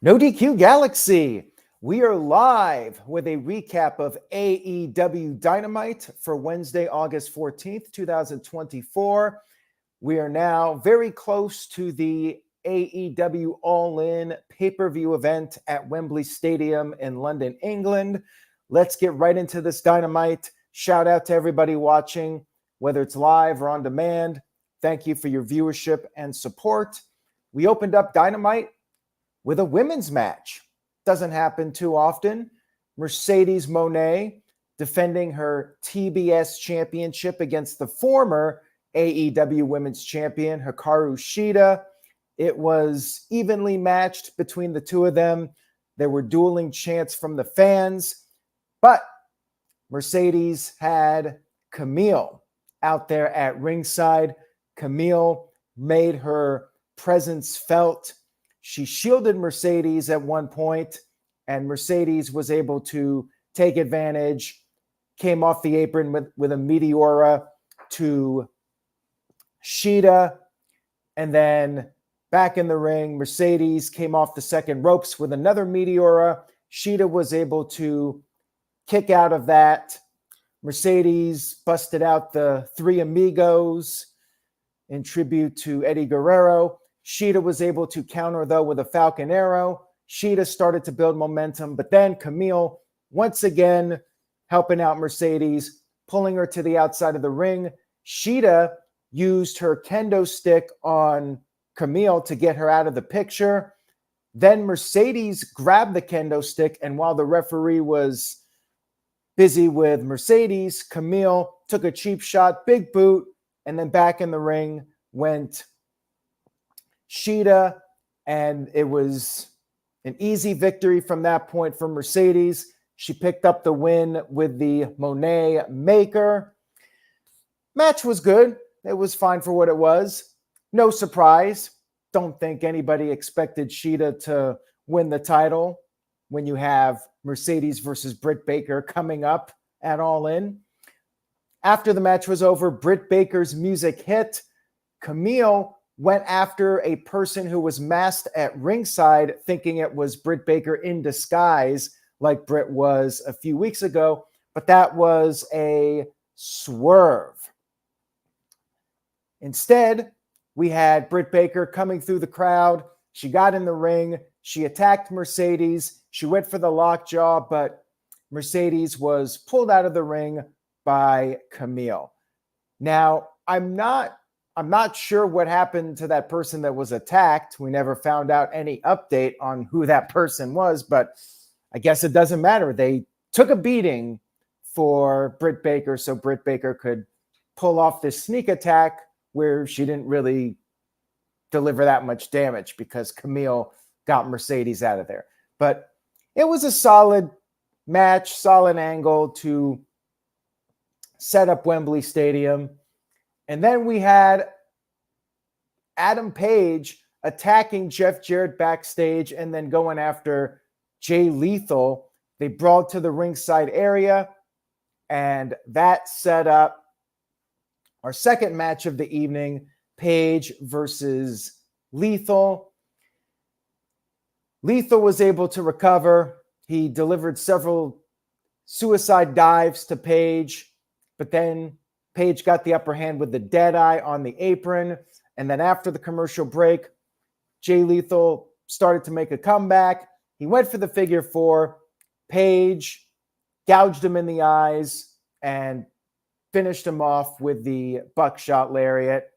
No DQ Galaxy. We are live with a recap of AEW Dynamite for Wednesday, August 14th, 2024. We are now very close to the AEW All-In pay-per-view event at Wembley Stadium in London, England. Let's get right into this Dynamite. Shout out to everybody watching, whether it's live or on demand. Thank you for your viewership and support. We opened up Dynamite with a women's match. Doesn't happen too often. Mercedes Moné defending her TBS championship against the former AEW Women's Champion, Hikaru Shida. It was evenly matched between the two of them. There were dueling chants from the fans, but Mercedes had Camille out there at ringside. Camille made her presence felt. She shielded Mercedes at one point, and Mercedes was able to take advantage, came off the apron with a Meteora to Shida, and then back in the ring, Mercedes came off the second ropes with another Meteora. Shida was able to kick out of that. Mercedes busted out the Three Amigos in tribute to Eddie Guerrero. Shida was able to counter, though, with a Falcon Arrow. Shida started to build momentum, but then Camille, once again, helping out Mercedes, pulling her to the outside of the ring. Shida used her kendo stick on Camille to get her out of the picture. Then Mercedes grabbed the kendo stick, and while the referee was busy with Mercedes, Camille took a cheap shot, big boot, and then back in the ring went Shida, and it was an easy victory from that point for Mercedes. She picked up the win with the Moné Maker. Match was good. It was fine for what it was. No surprise. Don't think anybody expected Shida to win the title when you have Mercedes versus Britt Baker coming up at All In. After the match was over, Britt Baker's music hit. Camille went after a person who was masked at ringside, thinking it was Britt Baker in disguise, like Britt was a few weeks ago, but that was a swerve. Instead, we had Britt Baker coming through the crowd. She got in the ring. She attacked Mercedes. She went for the lockjaw, but Mercedes was pulled out of the ring by Camille. Now, I'm not sure what happened to that person that was attacked. We never found out any update on who that person was, but I guess it doesn't matter. They took a beating for Britt Baker so Britt Baker could pull off this sneak attack where she didn't really deliver that much damage because Camille got Mercedes out of there. But it was a solid match, solid angle to set up Wembley Stadium. And then we had Adam Page attacking Jeff Jarrett backstage and then going after Jay Lethal. They brawled to the ringside area, and that set up our second match of the evening, Page versus Lethal. Lethal was able to recover. He delivered several suicide dives to Page, but then Page got the upper hand with the Deadeye on the apron. And then after the commercial break, Jay Lethal started to make a comeback. He went for the figure four. Page gouged him in the eyes and finished him off with the buckshot lariat.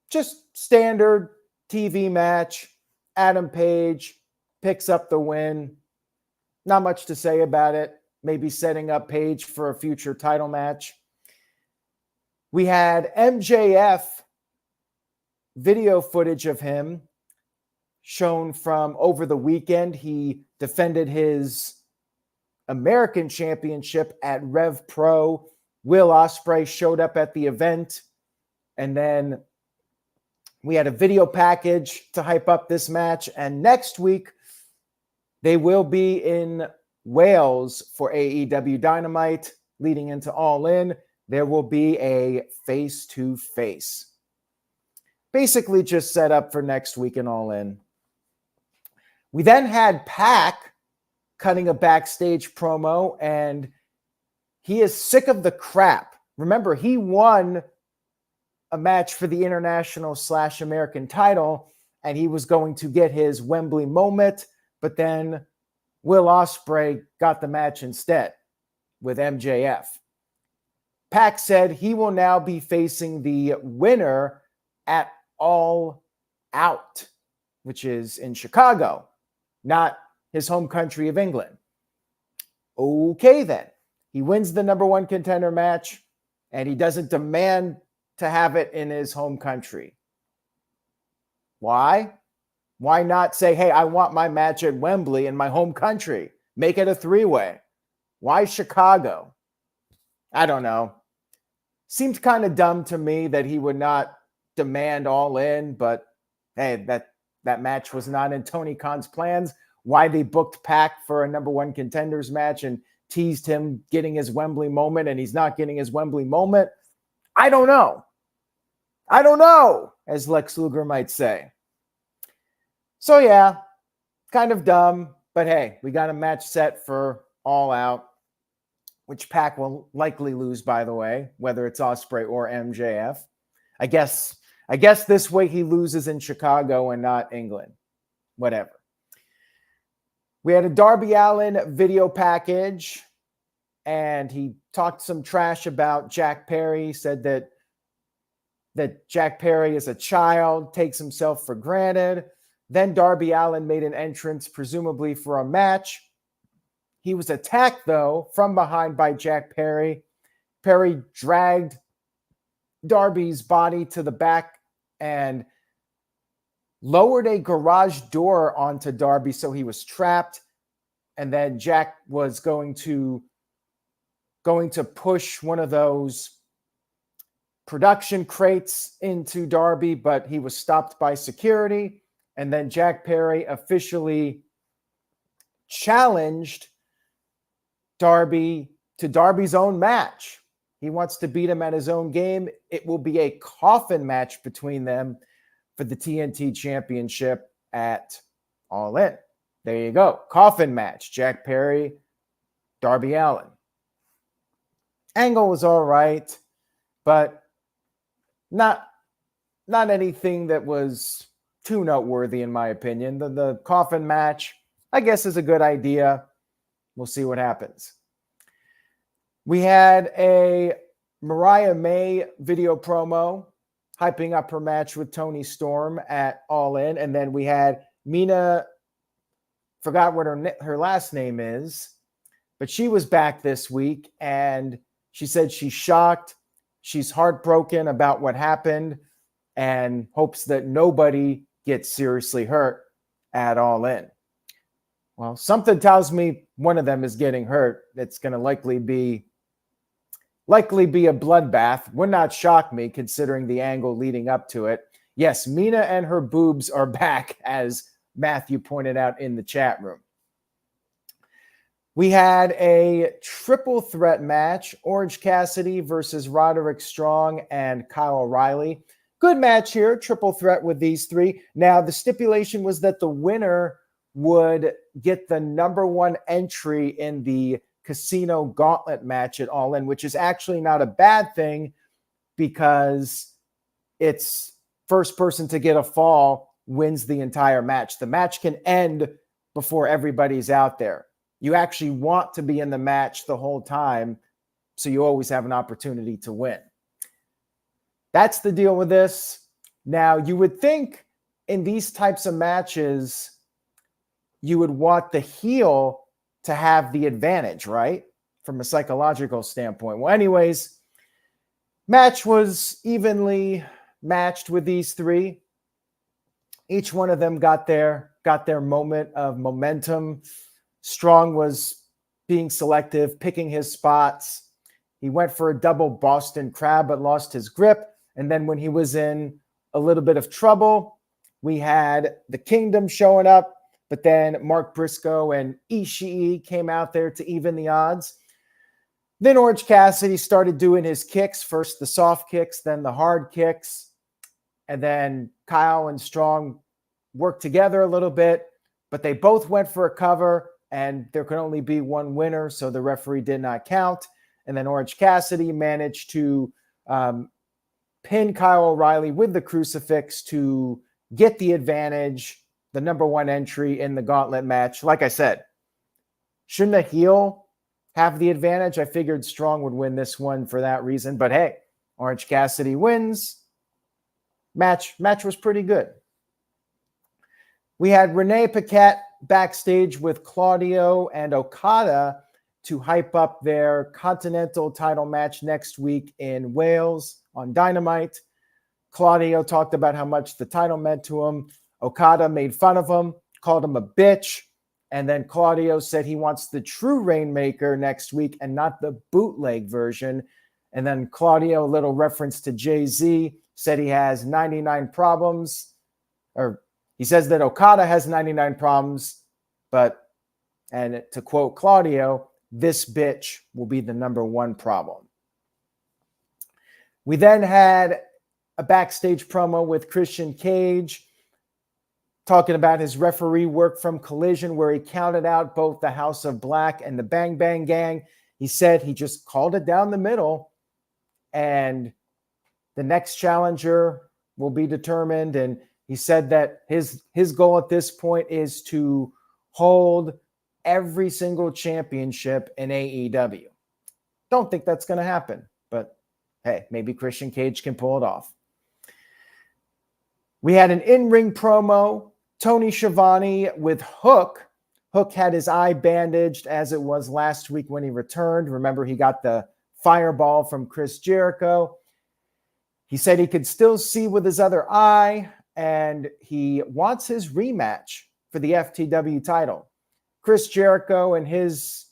Just standard TV match. Adam Page picks up the win. Not much to say about it. Maybe setting up Page for a future title match. We had MJF video footage of him shown from over the weekend. He defended his American Championship at Rev Pro. Will Ospreay showed up at the event. And then we had a video package to hype up this match. And next week, they will be in Wales for AEW Dynamite leading into All In. There will be a face-to-face. Basically just set up for next week and All In. We then had Pac cutting a backstage promo, and he is sick of the crap. Remember, he won a match for the international/American title, and he was going to get his Wembley moment, but then Will Ospreay got the match instead with MJF. Pac said he will now be facing the winner at All Out, which is in Chicago, not his home country of England. Okay, then. He wins the number one contender match, and he doesn't demand to have it in his home country. Why? Why not say, hey, I want my match at Wembley in my home country? Make it a three-way. Why Chicago? I don't know. Seems kind of dumb to me that he would not demand All In, but hey, that match was not in Tony Khan's plans. Why they booked Pac for a number one contenders match and teased him getting his Wembley moment, and he's not getting his Wembley moment, I don't know. I don't know, as Lex Luger might say. So yeah, kind of dumb, but hey, we got a match set for All Out, which Pac will likely lose, by the way, whether it's Ospreay or MJF. I guess this way he loses in Chicago and not England. Whatever. We had a Darby Allin video package, and he talked some trash about Jack Perry, said that Jack Perry is a child, takes himself for granted. Then Darby Allin made an entrance, presumably for a match. He was attacked, though, from behind by Jack Perry. Perry dragged Darby's body to the back and lowered a garage door onto Darby, so he was trapped. And then Jack was going to push one of those production crates into Darby, but he was stopped by security. And then Jack Perry officially challenged Darby to Darby's own match. He wants to beat him at his own game. It will be a coffin match between them for the TNT Championship at All In. There you go. Coffin match. Jack Perry, Darby Allin. Angle was all right, but not anything that was too noteworthy, in my opinion. The coffin match, I guess, is a good idea. We'll see what happens. We had a Mariah May video promo hyping up her match with Toni Storm at All In. And then we had Mina, forgot what her last name is, but she was back this week, and she said she's shocked. She's heartbroken about what happened and hopes that nobody gets seriously hurt at All In. Well, something tells me one of them is getting hurt. It's going to likely be a bloodbath. Would not shock me considering the angle leading up to it. Yes, Mina and her boobs are back, as Matthew pointed out in the chat room. We had a triple threat match, Orange Cassidy versus Roderick Strong and Kyle O'Reilly. Good match here, triple threat with these three. Now, the stipulation was that the winner would get the number one entry in the Casino Gauntlet match at All In, which is actually not a bad thing because it's first person to get a fall wins the entire match. The match can end before everybody's out there. You actually want to be in the match the whole time, so you always have an opportunity to win. That's the deal with this. Now, you would think in these types of matches, you would want the heel to have the advantage, right? From a psychological standpoint. Well, anyways, match was evenly matched with these three. Each one of them got their moment of momentum. Strong was being selective, picking his spots. He went for a double Boston Crab, but lost his grip. And then when he was in a little bit of trouble, we had the Kingdom showing up, but then Mark Briscoe and Ishii came out there to even the odds. Then Orange Cassidy started doing his kicks, first the soft kicks, then the hard kicks. And then Kyle and Strong worked together a little bit. but they both went for a cover, and there could only be one winner, so the referee did not count. And then Orange Cassidy managed to pin Kyle O'Reilly with the crucifix to get the advantage, the number one entry in the Gauntlet match. Like I said, shouldn't a heel have the advantage? I figured Strong would win this one for that reason. But hey, Orange Cassidy wins. Match was pretty good. We had Renee Paquette backstage with Claudio and Okada to hype up their Continental title match next week in Wales on Dynamite. Claudio talked about how much the title meant to him. Okada made fun of him, called him a bitch. And then Claudio said he wants the true Rainmaker next week and not the bootleg version. And then Claudio, a little reference to Jay-Z, said he has 99 problems. Or he says that Okada has 99 problems, but, and to quote Claudio, this bitch will be the number one problem. We then had a backstage promo with Christian Cage talking about his referee work from Collision, where he counted out both the House of Black and the Bang Bang Gang. He said he just called it down the middle, and the next challenger will be determined. And he said that his goal at this point is to hold every single championship in AEW. Don't think that's going to happen, but hey, maybe Christian Cage can pull it off. We had an in-ring promo, Tony Schiavone with Hook. Hook had his eye bandaged as it was last week when he returned. Remember, he got the fireball from Chris Jericho. He said he could still see with his other eye, and he wants his rematch for the FTW title. Chris Jericho and his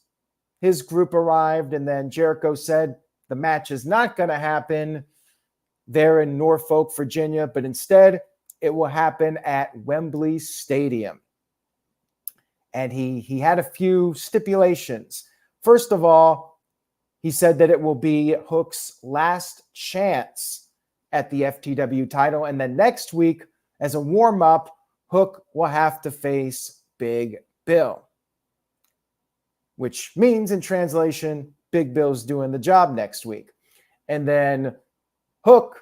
group arrived, and then Jericho said the match is not going to happen there in Norfolk, Virginia, but instead it will happen at Wembley Stadium. And he had a few stipulations. First of all, he said that it will be Hook's last chance at the FTW title, and then next week, as a warm-up, Hook will have to face Big Bill, which means in translation, Big Bill's doing the job next week. And then Hook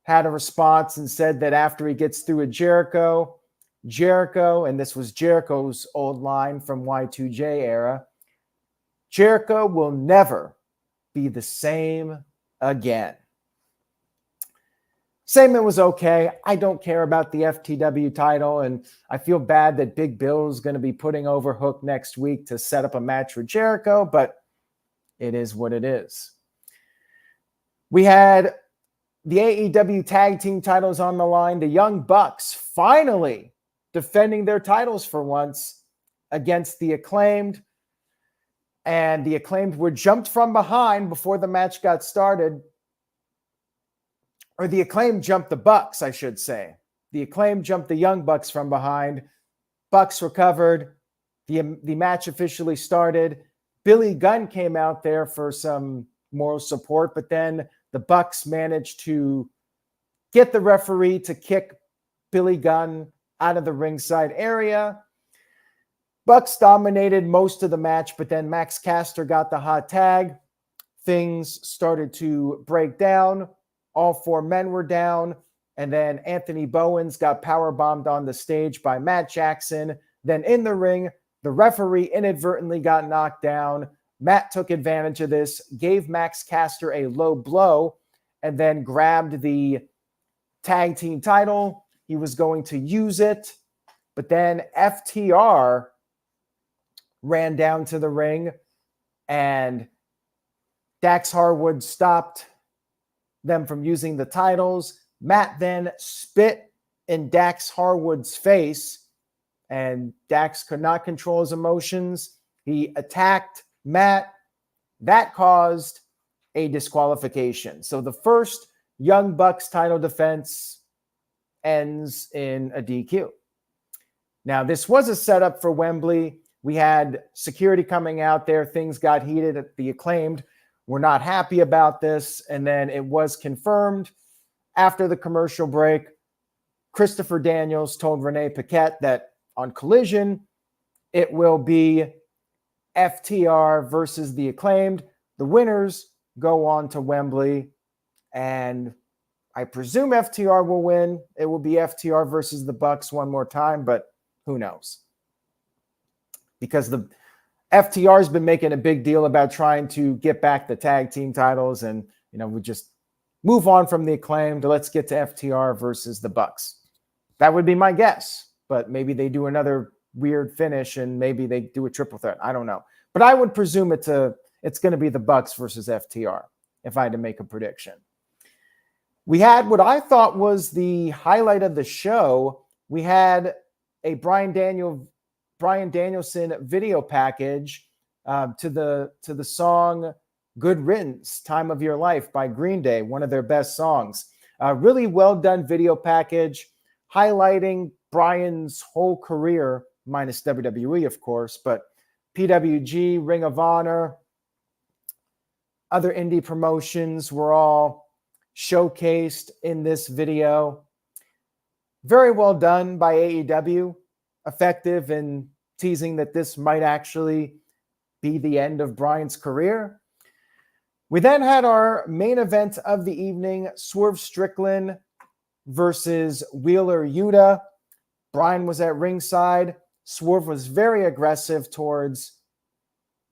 had a response and said that after he gets through with Jericho, and this was Jericho's old line from Y2J era, Jericho will never be the same again. Segment was okay. I don't care about the FTW title, and I feel bad that Big Bill is going to be putting over Hook next week to set up a match with Jericho, but it is what it is. We had the AEW tag team titles on the line. The Young Bucks finally defending their titles for once against the Acclaimed, and the Acclaimed were jumped from behind before the match got started. Or the Acclaimed jumped the Bucks, I should say. The Acclaimed jumped the Young Bucks from behind. Bucks recovered. The match officially started. Billy Gunn came out there for some moral support, but then the Bucks managed to get the referee to kick Billy Gunn out of the ringside area. Bucks dominated most of the match, but then Max Caster got the hot tag. Things started to break down. All four men were down, and then Anthony Bowens got powerbombed on the stage by Matt Jackson. Then in the ring, the referee inadvertently got knocked down. Matt took advantage of this, gave Max Caster a low blow, and then grabbed the tag team title. He was going to use it, but then FTR ran down to the ring, and Dax Harwood stopped them from using the titles. Matt then spit in Dax Harwood's face, and Dax could not control his emotions. He attacked Matt. That caused a disqualification. So the first Young Bucks title defense ends in a DQ. Now, this was a setup for Wembley. We had security coming out there. Things got heated at the Acclaimed. We're not happy about this. And then it was confirmed after the commercial break. Christopher Daniels told Renee Paquette that on Collision, it will be FTR versus the Acclaimed. The winners go on to Wembley, and I presume FTR will win. It will be FTR versus the Bucks one more time, but who knows? Because the FTR has been making a big deal about trying to get back the tag team titles, and we just move on from the Acclaimed. Let's get to FTR versus the Bucks. That would be my guess, but maybe they do another weird finish and maybe they do a triple threat. I don't know, but I would presume it's going to be the Bucks versus FTR if I had to make a prediction. We had what I thought was the highlight of the show. We had a Bryan Danielson video package to the song "Good Riddance, Time of Your Life" by Green Day, one of their best songs. Really well done video package highlighting Bryan's whole career, minus WWE, of course, but PWG, Ring of Honor, other indie promotions were all showcased in this video. Very well done by AEW, effective in teasing that this might actually be the end of Bryan's career. We then had our main event of the evening, Swerve Strickland versus Wheeler Yuta. Bryan was at ringside. Swerve was very aggressive towards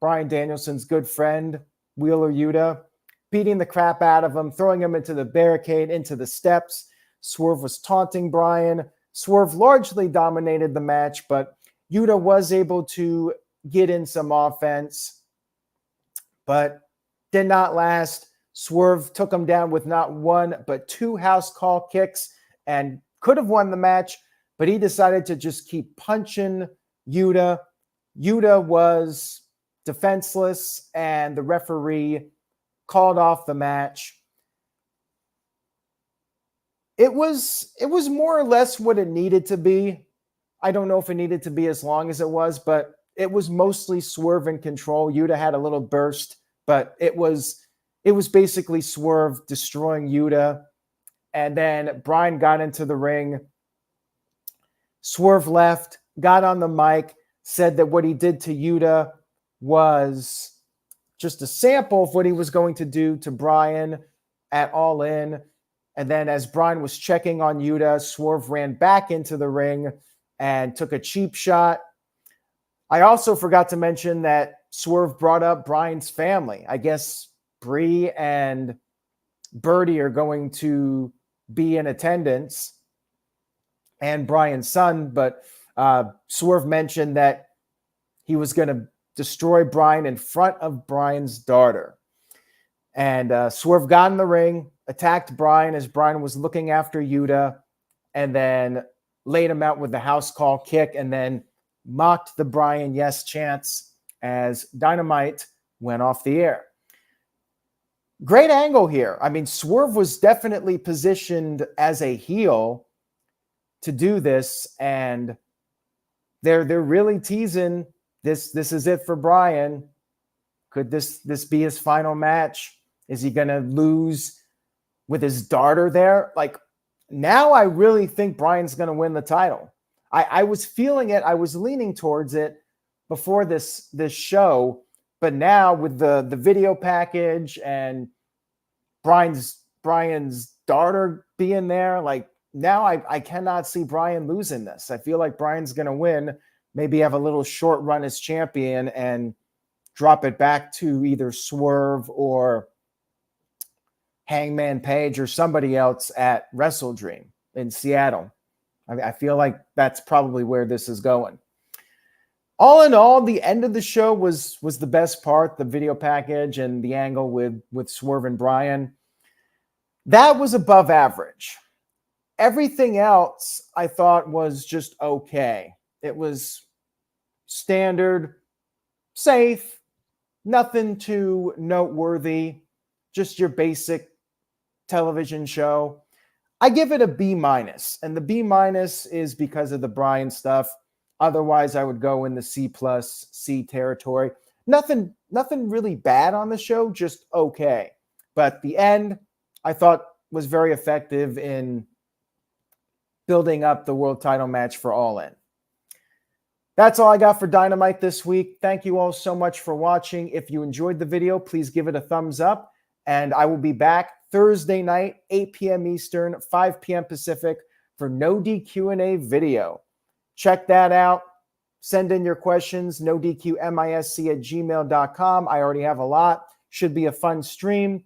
Bryan Danielson's good friend, Wheeler Yuta, beating the crap out of him, throwing him into the barricade, into the steps. Swerve was taunting Bryan. Swerve largely dominated the match, but Yuta was able to get in some offense, but did not last. Swerve took him down with not one, but two house call kicks and could have won the match, but he decided to just keep punching Yuta. Yuta was defenseless, and the referee called off the match. It was more or less what it needed to be. I don't know if it needed to be as long as it was, but it was mostly Swerve in control. Yuta had a little burst, but it was basically Swerve destroying Yuta. And then Bryan got into the ring. Swerve left, got on the mic, said that what he did to Yuta was just a sample of what he was going to do to Bryan at All In. And then as Bryan was checking on Yuta, Swerve ran back into the ring and took a cheap shot. I also forgot to mention that Swerve brought up Bryan's family. I guess Bree and Birdie are going to be in attendance, and Bryan's son, but Swerve mentioned that he was going to destroy Bryan in front of Bryan's daughter. And Swerve got in the ring, attacked Bryan as Bryan was looking after Yuta, and then laid him out with the house call kick, and then mocked the Bryan yes chants as Dynamite went off the air. Great angle here. I mean, Swerve was definitely positioned as a heel to do this, and they're really teasing this. This is it for Bryan. Could this be his final match? Is he going to lose with his daughter there? Like, now I really think Bryan's going to win the title. I was feeling it. I was leaning towards it before this show, but now with the video package and Bryan's daughter being there, like, now I cannot see Bryan losing this. I feel like Bryan's going to win, maybe have a little short run as champion and drop it back to either Swerve or Hangman Page or somebody else at Wrestle Dream in Seattle. I feel like that's probably where this is going. All in all, the end of the show was the best part, the video package and the angle with Swerve and Bryan. That was above average. Everything else I thought was just okay. It was standard, safe, nothing too noteworthy, just your basic television show. I give it a B-, and the B- is because of the Bryan stuff. Otherwise, I would go in the C+C territory. Nothing really bad on the show, just okay. But the end, I thought, was very effective in building up the world title match for All In. That's all I got for Dynamite this week. Thank you all so much for watching. If you enjoyed the video, please give it a thumbs up. And I will be back Thursday night, 8 p.m. Eastern, 5 p.m. Pacific for No DQ&A video. Check that out. Send in your questions, nodqmisc@gmail.com. I already have a lot. Should be a fun stream.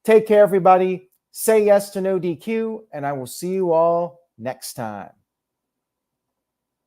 Take care, everybody. Say yes to No DQ, and I will see you all next time.